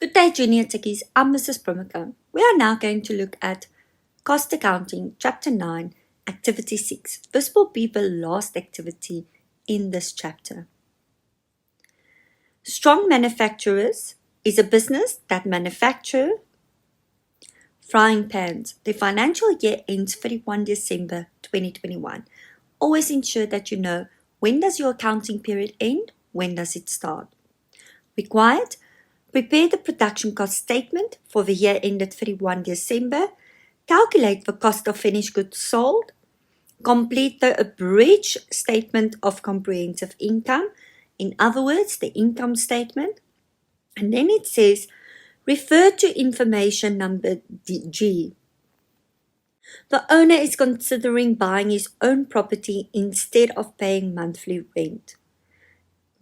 Good day, Junior Techies. I'm Mrs. Primacone. We are now going to look at Cost Accounting, Chapter 9, Activity 6. This will be the last activity in this chapter. Strong Manufacturers is a business that manufactures frying pans. The financial year ends 31 December 2021. Always ensure that you know when does your accounting period end, when does it start. Required: prepare the production cost statement for the year ended 31 December, calculate the cost of finished goods sold, complete the abridged statement of comprehensive income, in other words, the income statement, and then it says, refer to information number G. The owner is considering buying his own property instead of paying monthly rent.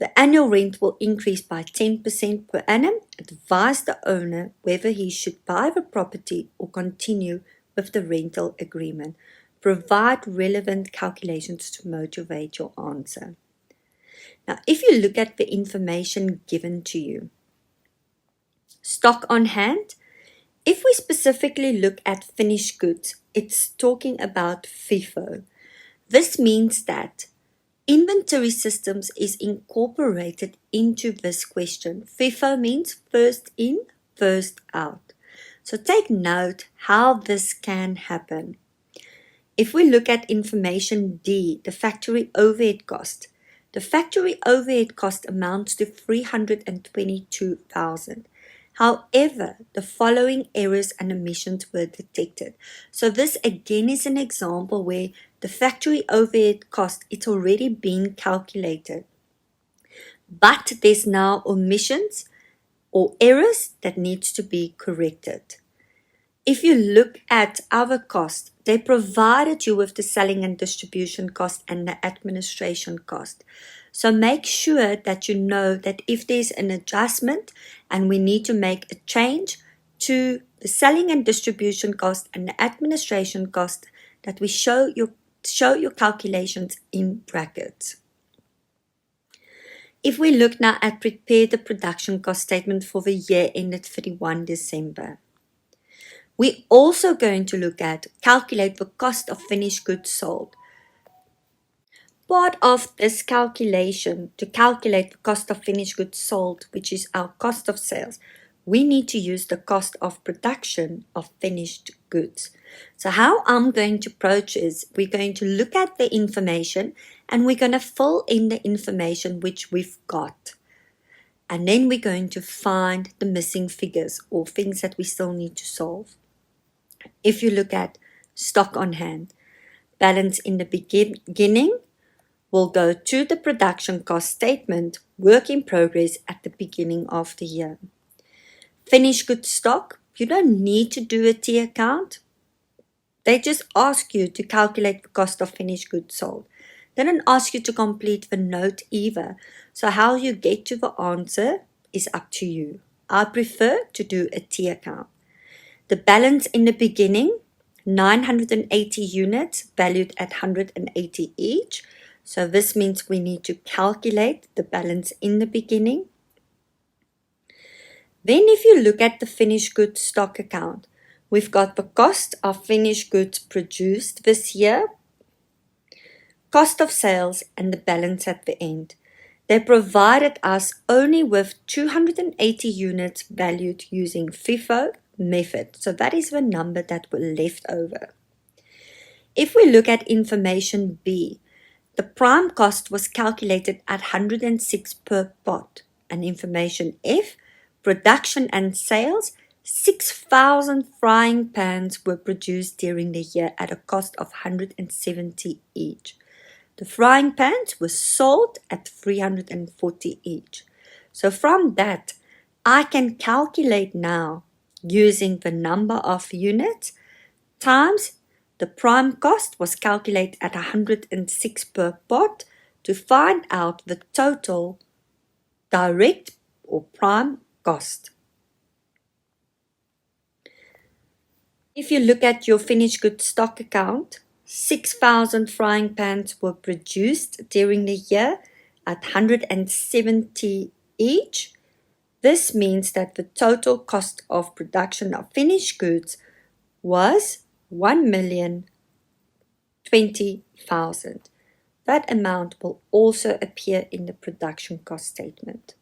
The annual rent will increase by 10% per annum. Advise the owner whether he should buy the property or continue with the rental agreement. Provide relevant calculations to motivate your answer. Now, if you look at the information given to you, stock on hand. If we specifically look at finished goods, it's talking about FIFO. This means that inventory systems is incorporated into this question. FIFO means first in, first out. So take note how this can happen. If we look at information D, the factory overhead cost. The factory overhead cost amounts to 322,000. However, the following errors and omissions were detected. So this again is an example where the factory overhead cost, it's already been calculated. But there's now omissions or errors that needs to be corrected. If you look at other costs, they provided you with the selling and distribution cost and the administration cost. So make sure that you know that if there's an adjustment and we need to make a change to the selling and distribution cost and the administration cost, that we show your calculations in brackets. If we look now at prepare the production cost statement for the year ended 31 December. We're also going to look at calculate the cost of finished goods sold. Part of this calculation, to calculate the cost of finished goods sold, which is our cost of sales, we need to use the cost of production of finished goods. So how I'm going to approach is we're going to look at the information and we're going to fill in the information which we've got. And then we're going to find the missing figures or things that we still need to solve. If you look at stock on hand, balance in the beginning will go to the production cost statement, work in progress at the beginning of the year. Finished goods stock, you don't need to do a T account. They just ask you to calculate the cost of finished goods sold. They don't ask you to complete the note either. So how you get to the answer is up to you. I prefer to do a T account. The balance in the beginning, 980 units valued at 180 each. So this means we need to calculate the balance in the beginning. Then if you look at the finished goods stock account, we've got the cost of finished goods produced this year, cost of sales, and the balance at the end. They provided us only with 280 units valued using FIFO method. So that is the number that were left over. If we look at information B, the prime cost was calculated at 106 per pot. And information F, production and sales, 6,000 frying pans were produced during the year at a cost of 170 each. The frying pans were sold at 340 each. So from that, I can calculate now using the number of units times the prime cost was calculated at 106 per pot to find out the total direct or prime cost. If you look at your finished goods stock account, 6,000 frying pans were produced during the year at 170 each. This means that the total cost of production of finished goods was 1,020,000. That amount will also appear in the production cost statement.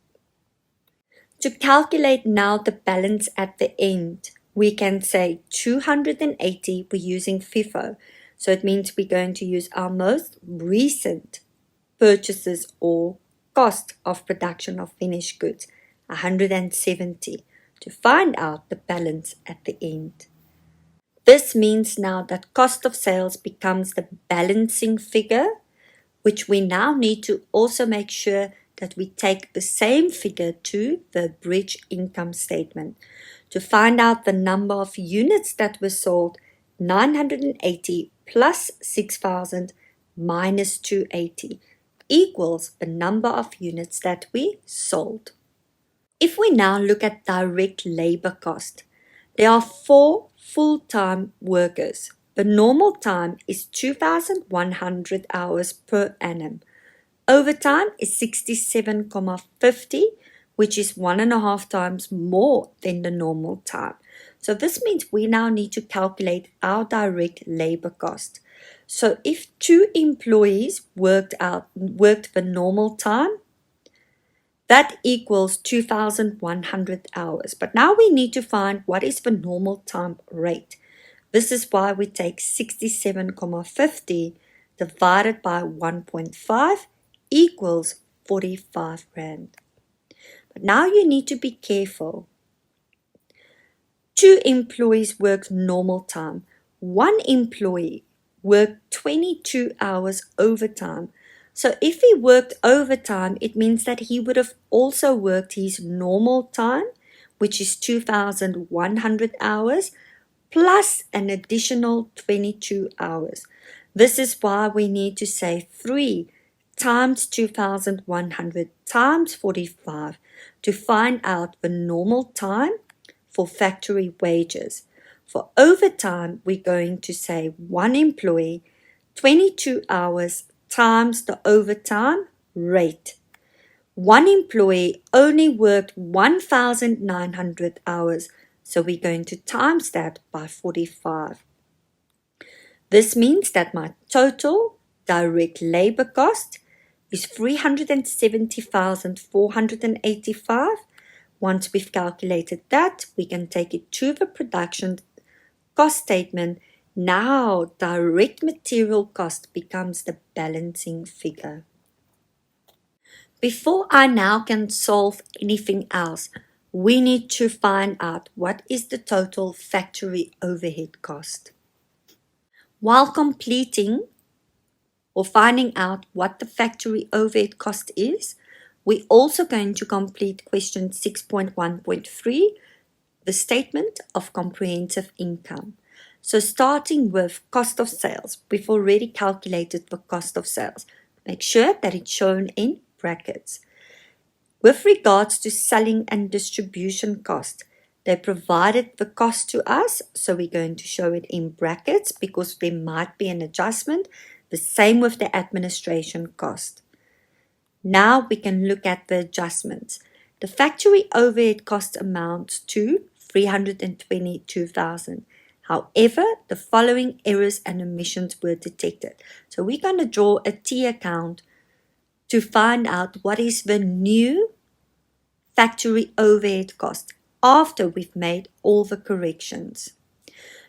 To calculate now the balance at the end, we can say 280, we're using FIFO. So it means we're going to use our most recent purchases or cost of production of finished goods, 170, to find out the balance at the end. This means now that cost of sales becomes the balancing figure, which we now need to also make sure that we take the same figure to the bridge income statement. To find out the number of units that were sold, 980 plus 6,000 minus 280 equals the number of units that we sold. If we now look at direct labor cost, there are 4 full-time workers. The normal time is 2,100 hours per annum. Overtime is 67,50, which is 1.5 times more than the normal time. So this means we now need to calculate our direct labor cost. So if 2 employees worked the normal time, that equals 2,100 hours. But now we need to find what is the normal time rate. This is why we take 67,50 divided by 1.5 equals 45 Rand. But now you need to be careful. 2 employees worked normal time. 1 employee worked 22 hours overtime. So if he worked overtime, it means that he would have also worked his normal time, which is 2,100 hours, plus an additional 22 hours. This is why we need to say 3 times 2,100 times 45 to find out the normal time for factory wages. For overtime, we're going to say 1 employee, 22 hours times the overtime rate. 1 employee only worked 1,900 hours, so we're going to times that by 45. This means that my total direct labor cost is 370,485. Once we've calculated that, we can take it to the production cost statement. Now, direct material cost becomes the balancing figure. Before I now can solve anything else, we need to find out what is the total factory overhead cost. While completing or finding out what the factory overhead cost is, we're also going to complete question 6.1.3, the statement of comprehensive income. So starting with cost of sales, we've already calculated the cost of sales. Make sure that it's shown in brackets. With regards to selling and distribution cost, they provided the cost to us, so we're going to show it in brackets because there might be an adjustment. The same with the administration cost. Now we can look at the adjustments. The factory overhead cost amounts to 322,000. However, the following errors and omissions were detected. So we're going to draw a T account to find out what is the new factory overhead cost after we've made all the corrections.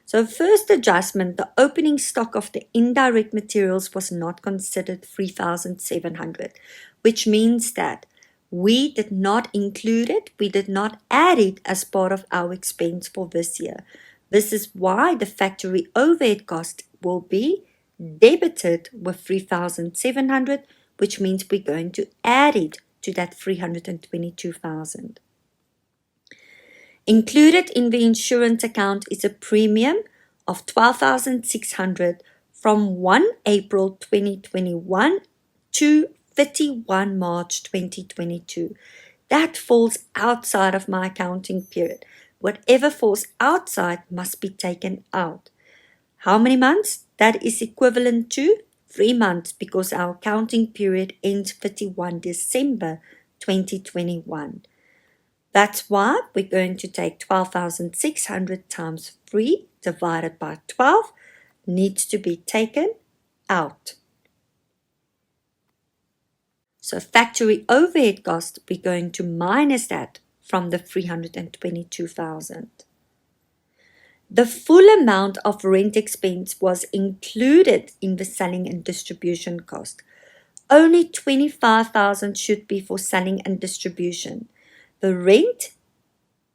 So first adjustment, the opening stock of the indirect materials was not considered 3,700, which means that we did not include it, we did not add it as part of our expense for this year. This is why the factory overhead cost will be debited with 3,700, which means we're going to add it to that 322,000. Included in the insurance account is a premium of 12,600 from 1 April 2021 to 31 March 2022. That falls outside of my accounting period. Whatever falls outside must be taken out. How many months? That is equivalent to 3 months because our accounting period ends 31 December 2021. That's why we're going to take 12,600 times 3 divided by 12 needs to be taken out. So factory overhead cost, we're going to minus that from the 322,000. The full amount of rent expense was included in the selling and distribution cost. Only 25,000 should be for selling and distribution. The rent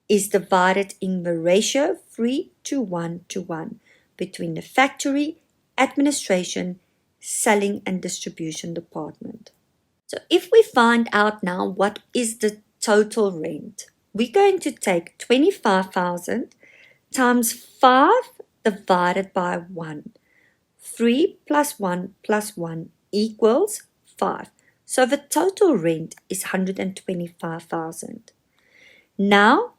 is divided in the ratio 3:1 between the factory, administration, selling and distribution department. So if we find out now what is the total rent, we're going to take 25,000 times 5 divided by 1. 3 plus 1 plus 1 equals 5. So the total rent is 125,000. Now,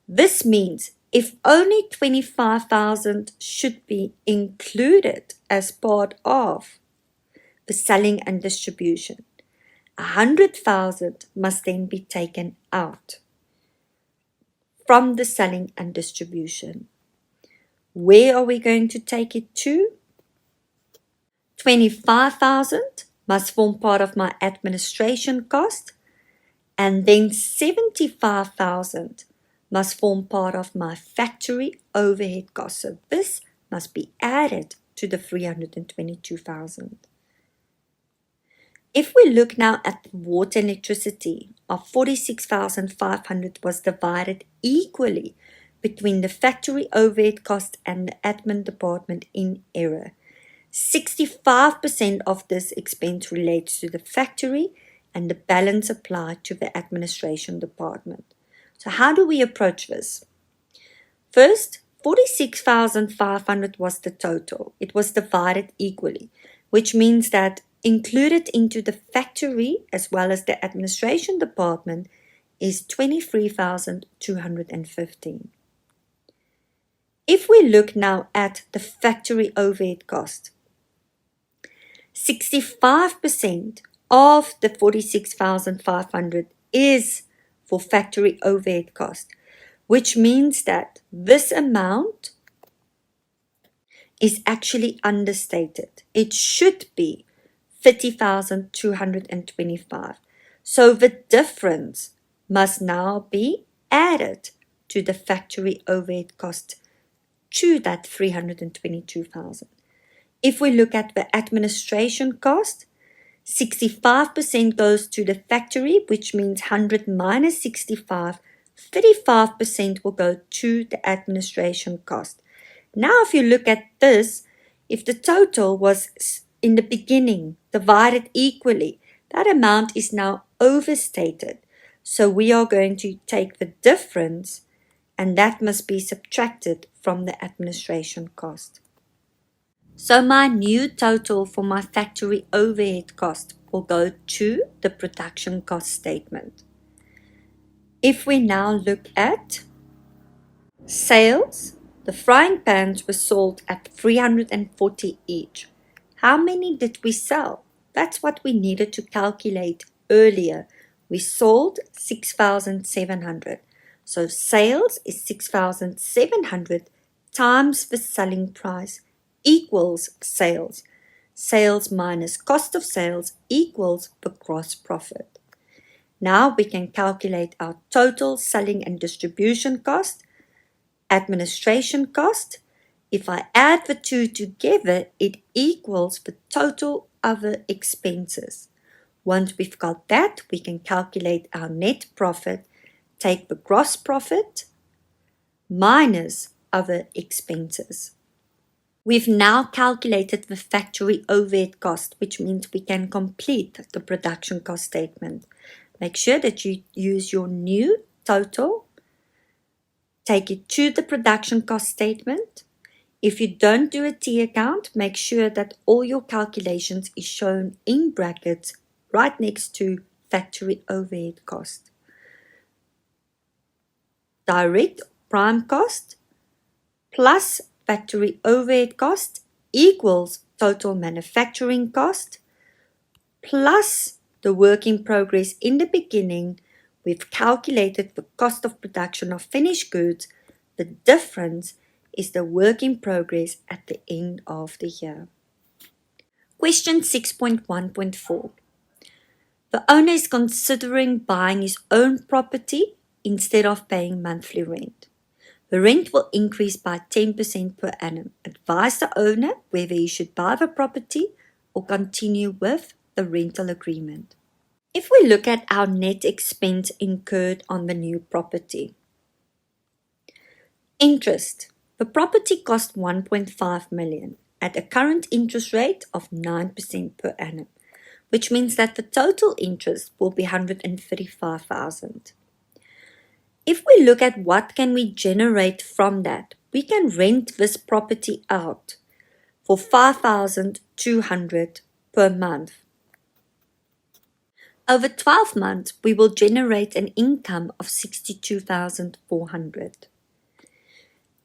this means if only 25,000 should be included as part of the selling and distribution, 100,000 must then be taken out from the selling and distribution. Where are we going to take it to? 25,000 must form part of my administration cost, and then 75,000 must form part of my factory overhead cost. So this must be added to the 322,000. If we look now at water and electricity of 46,500 was divided equally between the factory overhead cost and the admin department in error. 65% of this expense relates to the factory and the balance applied to the administration department. So how do we approach this? First, 46,500 was the total. It was divided equally, which means that included into the factory as well as the administration department is 23,215. If we look now at the factory overhead cost, 65% of the 46,500 is for factory overhead cost, which means that this amount is actually understated. It should be 30,225. So the difference must now be added to the factory overhead cost to that 322,000. If we look at the administration cost, 65% goes to the factory, which means 100 minus 65, 35% will go to the administration cost. Now if you look at this, if the total was in the beginning divided equally, that amount is now overstated. So we are going to take the difference, and that must be subtracted from the administration cost. So my new total for my factory overhead cost will go to the production cost statement. If we now look at sales, the frying pans were sold at 340 each. How many did we sell? That's what we needed to calculate earlier. We sold 6,700. So sales is 6,700 times the selling price equals sales. Sales minus cost of sales equals the gross profit. Now we can calculate our total selling and distribution cost, administration cost. If I add the two together, it equals the total other expenses. Once we've got that, we can calculate our net profit, take the gross profit minus other expenses. We've now calculated the factory overhead cost, which means we can complete the production cost statement. Make sure that you use your new total, take it to the production cost statement. If you don't do a T account, make sure that all your calculations is shown in brackets right next to factory overhead cost. Direct prime cost plus factory overhead cost equals total manufacturing cost plus the work in progress in the beginning, We've calculated the cost of production of finished goods. The difference is the work in progress at the end of the year. Question 6.1.4. The owner is considering buying his own property instead of paying monthly rent. The rent will increase by 10% per annum. Advise the owner whether he should buy the property or continue with the rental agreement. If we look at our net expense incurred on the new property. Interest. The property cost 1.5 million at a current interest rate of 9% per annum, which means that the total interest will be 135,000. If we look at what can we generate from that, we can rent this property out for 5,200 per month. Over 12 months, we will generate an income of 62,400.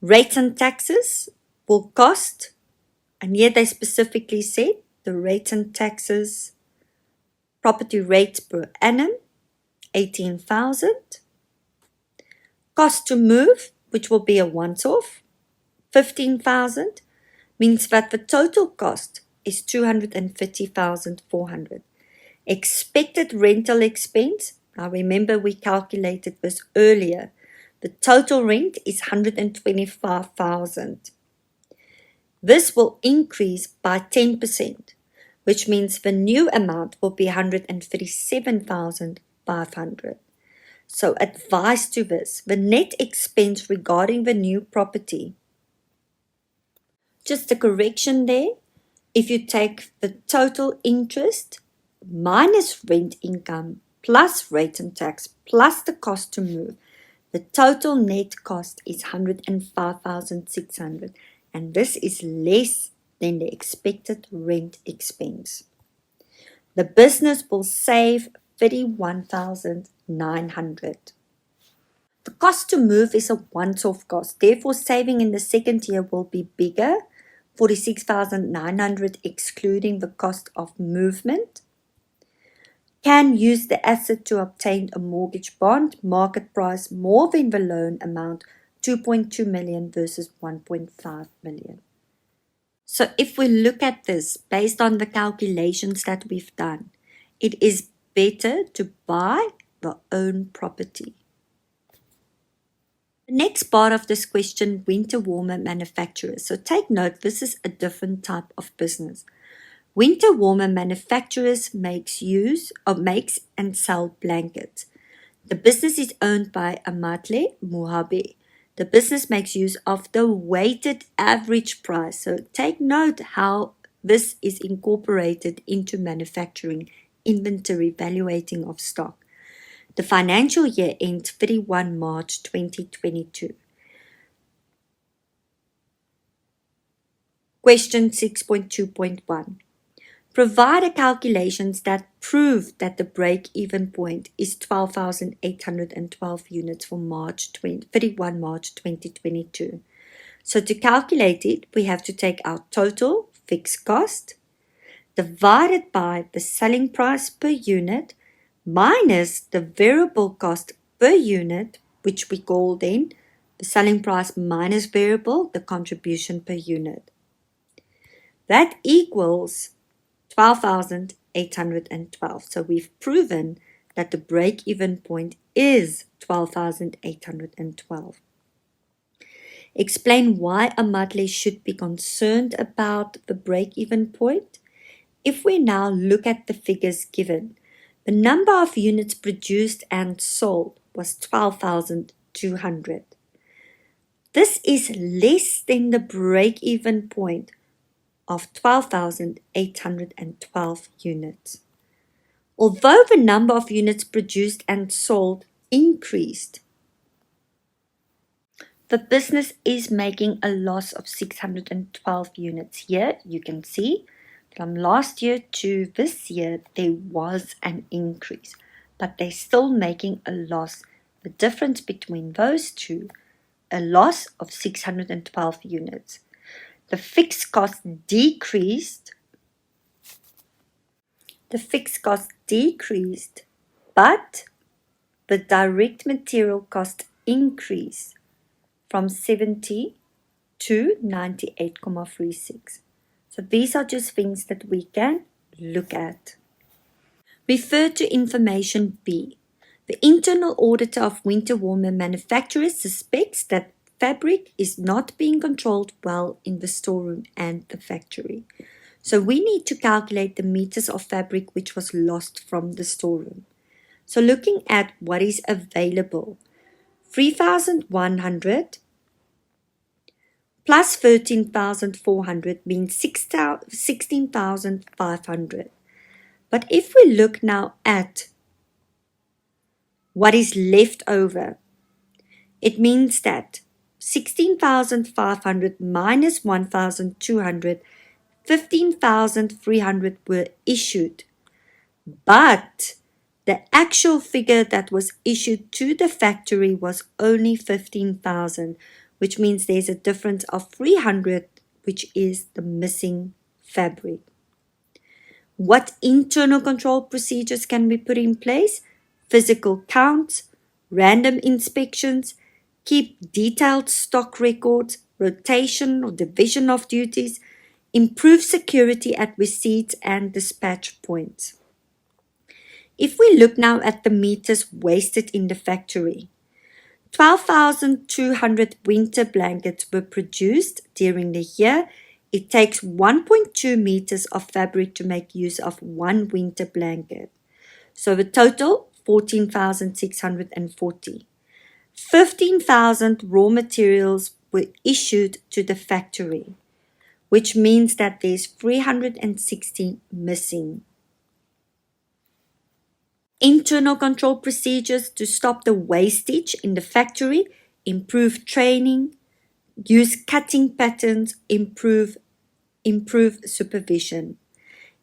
Rates and taxes will cost, and here they specifically said the rates and taxes, property rates per annum, 18,000. Cost to move, which will be a once-off, 15,000, means that the total cost is 230,400. Expected rental expense, now remember we calculated this earlier, the total rent is 125,000. This will increase by 10%, which means the new amount will be 137,500. So advice to this, the net expense regarding the new property. Just a correction there, if you take the total interest minus rent income plus rate and tax plus the cost to move, the total net cost is 105,600, and this is less than the expected rent expense. The business will save 31,900. The cost to move is a once-off cost, therefore saving in the second year will be bigger, 46,900 excluding the cost of movement. Can use the asset to obtain a mortgage bond, market price more than the loan amount, 2.2 million versus 1.5 million. So if we look at this based on the calculations that we've done, it is better to buy the own property. The next part of this question, winter warmer manufacturers. So take note, this is a different type of business. Winter warmer manufacturers makes and sell blankets. The business is owned by Amatle Muhabe. The business makes use of the weighted average price. So take note how this is incorporated into manufacturing inventory valuating of stock. The financial year ends 31 March 2022. Question 6.2.1. Provide calculations that prove that the break-even point is 12,812 units for 31 March 2022. So to calculate it, we have to take our total fixed cost divided by the selling price per unit minus the variable cost per unit, which we call then the selling price minus variable, the contribution per unit. That equals 12,812. So we've proven that the break-even point is 12,812. Explain why Amatle should be concerned about the break-even point. If we now look at the figures given, the number of units produced and sold was 12,200. This is less than the break-even point of 12,812 units. Although the number of units produced and sold increased, the business is making a loss of 612 units. Here you can see from last year to this year there was an increase, but they're still making a loss. The difference between those two, a loss of 612 units. The fixed cost decreased. But the direct material cost increase from 70 to 98.36. So these are just things that we can look at. Refer to information B. The internal auditor of winter warmer manufacturers suspects that fabric is not being controlled well in the storeroom and the factory. So we need to calculate the meters of fabric which was lost from the storeroom. So looking at what is available, 3,100 plus 13,400 means 16,500. But if we look now at what is left over, it means that 16,500 minus 1,200, 15,300 were issued. But the actual figure that was issued to the factory was only 15,000, which means there's a difference of 300, which is the missing fabric. What internal control procedures can we put in place? Physical counts, random inspections, keep detailed stock records, rotation or division of duties, improve security at receipts and dispatch points. If we look now at the meters wasted in the factory, 12,200 winter blankets were produced during the year. It takes 1.2 meters of fabric to make use of one winter blanket. So the total, 14,640. 15,000 raw materials were issued to the factory, which means that there's 360 missing. Internal control procedures to stop the wastage in the factory, improve training, use cutting patterns, improve supervision.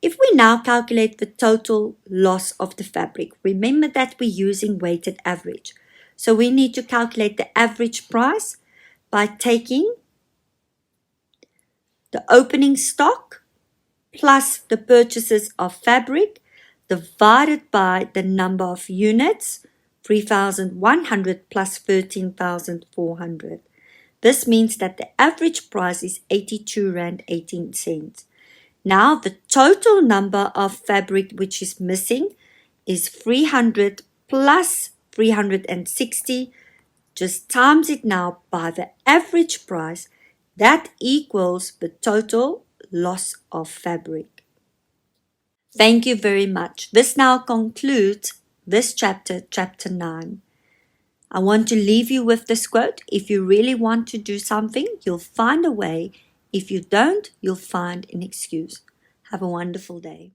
If we now calculate the total loss of the fabric, remember that we're using weighted average. So we need to calculate the average price by taking the opening stock plus the purchases of fabric divided by the number of units, 3,100 plus 13,400. This means that the average price is 82 Rand 18 cents. Now the total number of fabric which is missing is 300 plus 360. Just times it now by the average price. That equals the total loss of fabric. Thank you very much. This now concludes this chapter, chapter 9. I want to leave you with this quote. If you really want to do something, you'll find a way. If you don't, you'll find an excuse. Have a wonderful day.